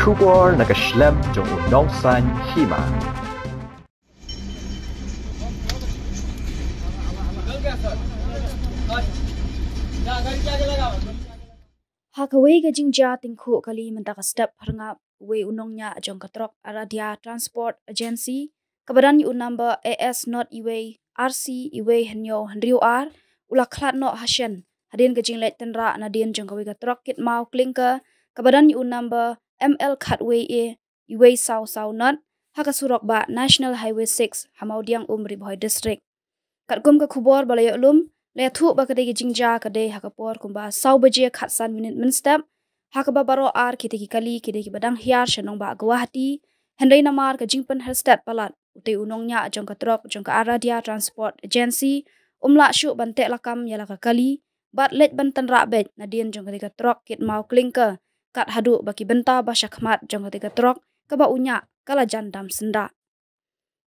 kubor nakaslem jong unongsan Hima. Hakaway ka jingja tingko kali mentaka step harngap we Nongniah jong Trok Aradia Transport Agency kabadan yu number AS not iwe RC iwe henyo henrio R ula Khlad no Hashen hadin ka jing Leit Tynrah Nadien jong kawe ka Trok kit mau Clinker kabadan yu number ML Khatway e iwe sau not hakasurok ba National Highway 6 hamaudiang Riboy District katkum ka khubor balayo lum le thu ba kade jingja kade hakapor kumba sau baje khatsan minute min step hakaba baro ar kiti kali kide ki badang hiar shanong ba Guwahati hendai namar ka jingpan helstat palat utai Nongniah jong ka Trok jong ka Aradia Transport Agency umla shu bante lakam yala ka kali bat let ban Tynrah bet Nadien jong ka Trok kit mau Clinker kat hadu baki benta ba Shakmat jong ka Trok kaba unya kala jandam senda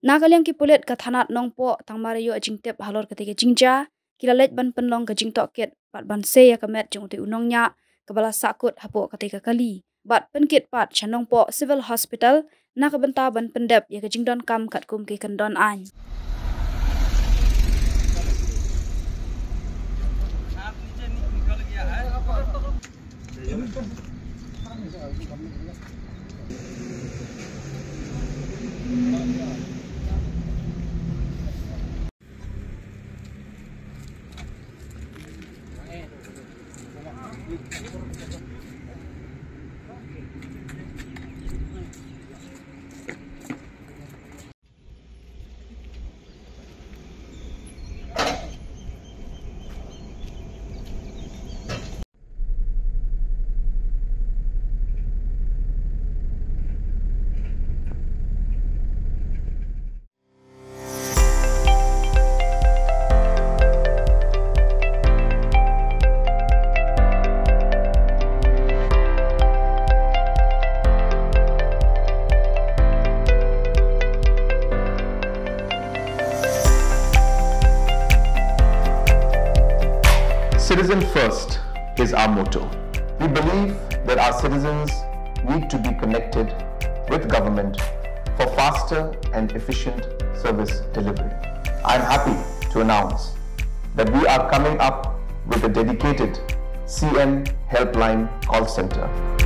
nakaliang ki pulet ka thanat nongpo tangmarayo jingtep halor ketika jingja kila let ban penlong ka jingtok kit bat ban se ya kamet jong utai Nongniah kabala sakut hapo ketika kali bat penkit pat chanong po civil hospital na kabenta ban pendep ya ka jingdon kam kat kum ke kandon an Citizen first is our motto. We believe that our citizens need to be connected with government for faster and efficient service delivery. I'm happy to announce that we are coming up with a dedicated CN helpline call center.